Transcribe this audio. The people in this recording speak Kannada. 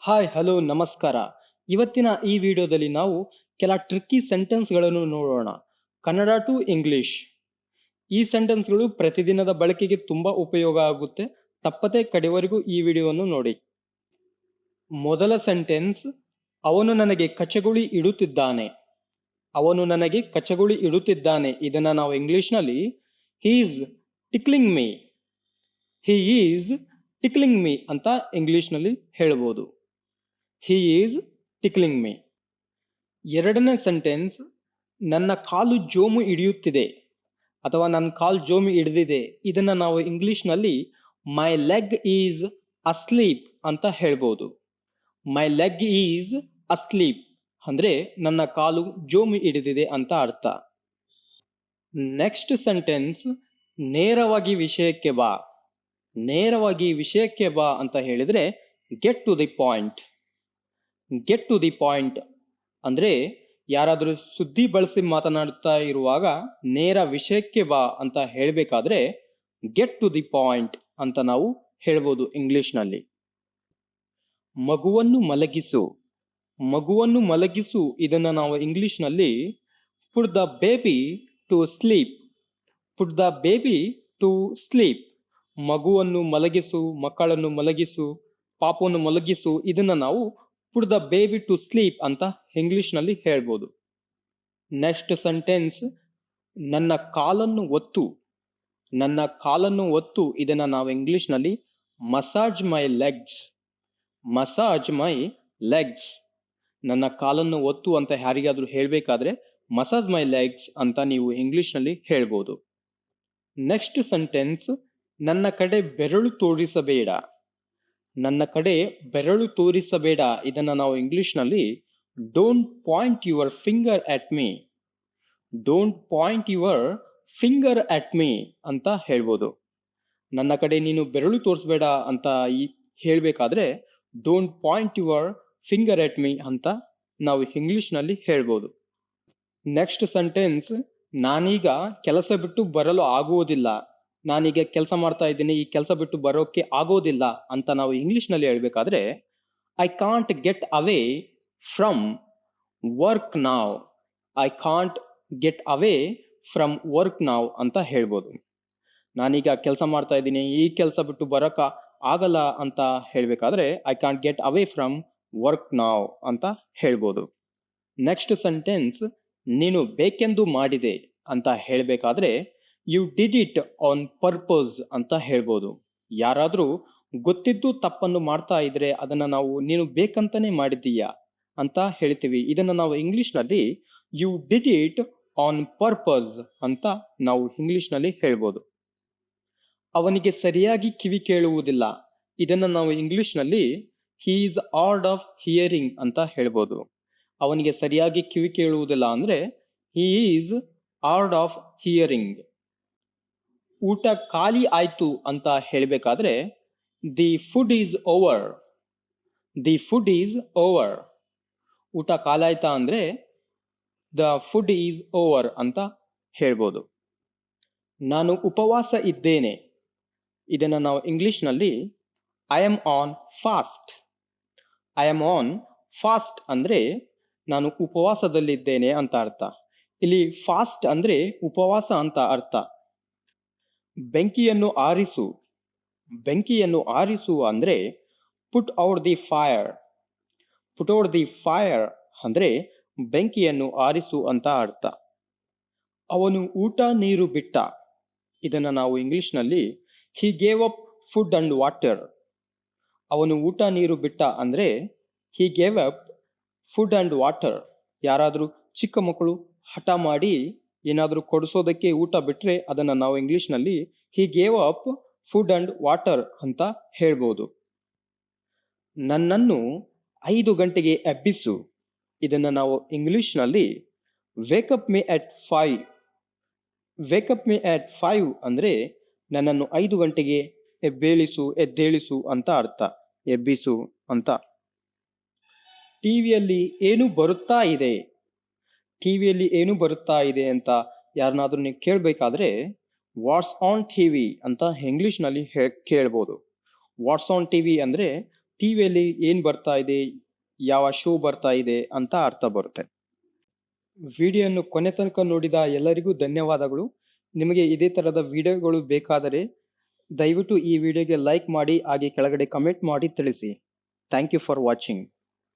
ಹಾಯ್ ಹಲೋ ನಮಸ್ಕಾರ. ಇವತ್ತಿನ ಈ ವಿಡಿಯೋದಲ್ಲಿ ನಾವು ಕೆಲ ಟ್ರಿಕ್ಕಿ ಸೆಂಟೆನ್ಸ್ಗಳನ್ನು ನೋಡೋಣ. Kannada to English. ಈ ಸೆಂಟೆನ್ಸ್ಗಳು ಪ್ರತಿದಿನದ ಬಳಕೆಗೆ ತುಂಬಾ ಉಪಯೋಗ ಆಗುತ್ತೆ. ತಪ್ಪದೆ ಕಡೆವರೆಗೂ ಈ ವಿಡಿಯೋವನ್ನು ನೋಡಿ. ಮೊದಲ ಸೆಂಟೆನ್ಸ್, ಅವನು ನನಗೆ ಕಚಗುಳಿ ಇಡುತ್ತಿದ್ದಾನೆ. ಅವನು ನನಗೆ ಕಚಗುಳಿ ಇಡುತ್ತಿದ್ದಾನೆ. ಇದನ್ನ ನಾವು ಇಂಗ್ಲಿಷ್ನಲ್ಲಿ he is tickling me, he is tickling me ಅಂತ ಇಂಗ್ಲಿಷ್ನಲ್ಲಿ ಹೇಳ್ಬೋದು. He is tickling me. ಎರಡನೇ ಸೆಂಟೆನ್ಸ್, ನನ್ನ ಕಾಲು ಜೋಮು ಹಿಡಿಯುತ್ತಿದೆ ಅಥವಾ ನನ್ನ ಕಾಲು ಜೋಮು ಹಿಡಿದಿದೆ. ಇದನ್ನ ನಾವು ಇಂಗ್ಲಿಷ್ನಲ್ಲಿ ಮೈ ಲೆಗ್ ಈಸ್ ಅಸ್ಲೀಪ್ ಅಂತ ಹೇಳ್ಬೋದು. ಮೈ ಲೆಗ್ ಈಸ್ ಅಸ್ಲೀಪ್ ಅಂದ್ರೆ ನನ್ನ ಕಾಲು ಜೋಮು ಹಿಡಿದಿದೆ ಅಂತ ಅರ್ಥ. ನೆಕ್ಸ್ಟ್ ಸೆಂಟೆನ್ಸ್, ನೇರವಾಗಿ ವಿಷಯಕ್ಕೆ ಬಾ. ನೇರವಾಗಿ ವಿಷಯಕ್ಕೆ ಬಾ ಅಂತ ಹೇಳಿದ್ರೆ get to the point. Get to the point ಅಂದ್ರೆ ಯಾರಾದರೂ ಸುದ್ದಿ ಬಳಸಿ ಮಾತನಾಡುತ್ತಾ ಇರುವಾಗ ನೇರ ವಿಷಯಕ್ಕೆ ಬಾ ಅಂತ ಹೇಳಬೇಕಾದ್ರೆ ಗೆಟ್ ಟು ದಿ ಪಾಯಿಂಟ್ ಅಂತ ನಾವು ಹೇಳ್ಬೋದು ಇಂಗ್ಲಿಷ್ನಲ್ಲಿ. ಮಗುವನ್ನು ಮಲಗಿಸು. ಮಗುವನ್ನು ಮಲಗಿಸು ಇದನ್ನ ನಾವು ಇಂಗ್ಲಿಷ್ನಲ್ಲಿ put the baby to sleep. Put the baby to sleep. ಮಗುವನ್ನು ಮಲಗಿಸು, ಮಕ್ಕಳನ್ನು ಮಲಗಿಸು, ಪಾಪವನ್ನು ಮಲಗಿಸು. ಇದನ್ನ ನಾವು put the baby to sleep ಅಂತ ಇಂಗ್ಲಿಷ್ನಲ್ಲಿ ಹೇಳ್ಬೋದು. ನೆಕ್ಸ್ಟ್ ಸೆಂಟೆನ್ಸ್, ನನ್ನ ಕಾಲನ್ನು ಒತ್ತು. ನನ್ನ ಕಾಲನ್ನು ಒತ್ತು ಇದನ್ನ ನಾವು ಇಂಗ್ಲಿಷ್ನಲ್ಲಿ ಮಸಾಜ್ ಮೈ ಲೆಗ್ಸ್. ಮಸಾಜ್ ಮೈ ಲೆಗ್ಸ್. ನನ್ನ ಕಾಲನ್ನು ಒತ್ತು ಅಂತ ಯಾರಿಗಾದ್ರೂ ಹೇಳಬೇಕಾದ್ರೆ ಮಸಾಜ್ ಮೈ ಲೆಗ್ಸ್ ಅಂತ ನೀವು ಇಂಗ್ಲಿಷ್ನಲ್ಲಿ ಹೇಳ್ಬೋದು. ನೆಕ್ಸ್ಟ್ ಸೆಂಟೆನ್ಸ್, ನನ್ನ ಕಡೆ ಬೆರಳು ತೋರಿಸಬೇಡ. ನನ್ನ ಕಡೆ ಬೆರಳು ತೋರಿಸಬೇಡ ಇದನ್ನ ನಾವು ಇಂಗ್ಲಿಷ್ನಲ್ಲಿ don't point your finger at me. Don't point your finger at me ಅಂತ ಹೇಳ್ಬೋದು. ನನ್ನ ಕಡೆ ನೀನು ಬೆರಳು ತೋರಿಸಬೇಡ ಅಂತ ಹೇಳಬೇಕಾದ್ರೆ don't point your finger at me ಅಂತ ನಾವು ಇಂಗ್ಲಿಷ್ನಲ್ಲಿ ಹೇಳ್ಬೋದು. ನೆಕ್ಸ್ಟ್ ಸೆಂಟೆನ್ಸ್, ನಾನೀಗ ಕೆಲಸ ಬಿಟ್ಟು ಬರಲು ಆಗುವುದಿಲ್ಲ. ನಾನೀಗ ಕೆಲಸ ಮಾಡ್ತಾ ಇದ್ದೀನಿ, ಈ ಕೆಲಸ ಬಿಟ್ಟು ಬರೋಕ್ಕೆ ಆಗೋದಿಲ್ಲ ಅಂತ ನಾವು ಇಂಗ್ಲಿಷ್ನಲ್ಲಿ ಹೇಳ್ಬೇಕಾದ್ರೆ I can't get away from work now. I can't get away from work now ಅಂತ ಹೇಳ್ಬೋದು. ನಾನೀಗ ಕೆಲಸ ಮಾಡ್ತಾ ಇದ್ದೀನಿ, ಈ ಕೆಲಸ ಬಿಟ್ಟು ಬರೋಕ ಆಗಲ್ಲ ಅಂತ ಹೇಳ್ಬೇಕಾದ್ರೆ I can't get away from work now ಅಂತ ಹೇಳ್ಬೋದು. ನೆಕ್ಸ್ಟ್ ಸೆಂಟೆನ್ಸ್, ನೀನು ಬೇಕೆಂದು ಮಾಡಿದೆ ಅಂತ ಹೇಳ್ಬೇಕಾದ್ರೆ you did it on purpose ಅಂತ ಹೇಳ್ಬೋದು. ಯಾರಾದ್ರೂ ಗೊತ್ತಿದ್ದು ತಪ್ಪನ್ನು ಮಾಡ್ತಾ ಇದ್ರೆ ಅದನ್ನ ನಾವು ನೀನು ಬೇಕಂತಾನೆ ಮಾಡಿದ್ದೀಯಾ ಅಂತ ಹೇಳ್ತೀವಿ. ಇದನ್ನ ನಾವು ಇಂಗ್ಲಿಷ್ನಲ್ಲಿ you did it on purpose ಅಂತ ನಾವು ಇಂಗ್ಲಿಷ್ನಲ್ಲಿ ಹೇಳ್ಬೋದು. ಅವನಿಗೆ ಸರಿಯಾಗಿ ಕಿವಿ ಕೇಳುವುದಿಲ್ಲ. ಇದನ್ನ ನಾವು ಇಂಗ್ಲಿಷ್ನಲ್ಲಿ he is hard of hearing ಅಂತ ಹೇಳ್ಬೋದು. ಅವನಿಗೆ ಸರಿಯಾಗಿ ಕಿವಿ ಕೇಳುವುದಿಲ್ಲ ಅಂದ್ರೆ he is hard of hearing. ಊಟ ಖಾಲಿ ಆಯ್ತು ಅಂತ ಹೇಳಬೇಕಾದ್ರೆ the food is over. The food is over. ಊಟ ಖಾಲಿ ಆಯ್ತಾ ಅಂದ್ರೆ ದ ಫುಡ್ ಈಸ್ ಓವರ್ ಅಂತ ಹೇಳ್ಬೋದು. ನಾನು ಉಪವಾಸ ಇದ್ದೇನೆ. ಇದನ್ನ ನಾವು ಇಂಗ್ಲಿಷ್ನಲ್ಲಿ I am on fast. I am on fast ಅಂದ್ರೆ ನಾನು ಉಪವಾಸದಲ್ಲಿದ್ದೇನೆ ಅಂತ ಅರ್ಥ. ಇಲ್ಲಿ ಫಾಸ್ಟ್ ಅಂದ್ರೆ ಉಪವಾಸ ಅಂತ ಅರ್ಥ. ಬೆಂಕಿಯನ್ನು ಆರಿಸು. ಬೆಂಕಿಯನ್ನು ಆರಿಸು ಅಂದ್ರೆ put out the fire. Put out the fire ಅಂದ್ರೆ ಬೆಂಕಿಯನ್ನು ಆರಿಸು ಅಂತ ಅರ್ಥ. ಅವನು ಊಟ ನೀರು ಬಿಟ್ಟ. ಇದನ್ನ ನಾವು ಇಂಗ್ಲಿಷ್ನಲ್ಲಿ he gave up food and water. ಅವನು ಊಟ ನೀರು ಬಿಟ್ಟ ಅಂದ್ರೆ he gave up food and water. ಯಾರಾದ್ರೂ ಚಿಕ್ಕ ಮಕ್ಕಳು ಹಠ ಮಾಡಿ ಏನಾದರೂ ಕೊಡಿಸೋದಕ್ಕೆ ಊಟ ಬಿಟ್ರೆ ಅದನ್ನ ನಾವು ಇಂಗ್ಲಿಷ್ನಲ್ಲಿ he gave up food and water ಅಂತ ಹೇಳ್ಬೋದು. ನನ್ನನ್ನು 5 ಗಂಟೆಗೆ ಎಬ್ಬಿಸು. ಇದನ್ನ ನಾವು ಇಂಗ್ಲಿಷ್ನಲ್ಲಿ wake up me at 5. Wake up me at 5 ಅಂದ್ರೆ ನನ್ನನ್ನು 5 ಗಂಟೆಗೆ ಎದ್ದೇಳಿಸು ಅಂತ ಅರ್ಥ. ಎಬ್ಬಿಸು ಅಂತ. ಟಿವಿಯಲ್ಲಿ ಏನು ಬರುತ್ತಾ ಇದೆ. ಟಿವಿಯಲ್ಲಿ ಏನು ಬರುತ್ತಾ ಇದೆ ಅಂತ ಯಾರನ್ನಾದ್ರೂ ನೀವು ಕೇಳಬೇಕಾದ್ರೆ ವಾಟ್ಸ್ ಆನ್ ಟಿವಿ ಅಂತ ಇಂಗ್ಲಿಷ್ನಲ್ಲಿ ಕೇಳ್ಬೋದು. ವಾಟ್ಸ್ ಆನ್ ಟಿವಿ ಅಂದ್ರೆ ಟಿವಿಯಲ್ಲಿ ಏನು ಬರ್ತಾ ಇದೆ, ಯಾವ ಶೋ ಬರ್ತಾ ಇದೆ ಅಂತ ಅರ್ಥ ಬರುತ್ತೆ. ವಿಡಿಯೋವನ್ನು ಕೊನೆ ತನಕ ನೋಡಿದ ಎಲ್ಲರಿಗೂ ಧನ್ಯವಾದಗಳು. ನಿಮಗೆ ಇದೇ ಥರದ ವಿಡಿಯೋಗಳು ಬೇಕಾದರೆ ದಯವಿಟ್ಟು ಈ ವಿಡಿಯೋಗೆ ಲೈಕ್ ಮಾಡಿ, ಹಾಗೆ ಕೆಳಗಡೆ ಕಮೆಂಟ್ ಮಾಡಿ ತಿಳಿಸಿ. Thank you for watching.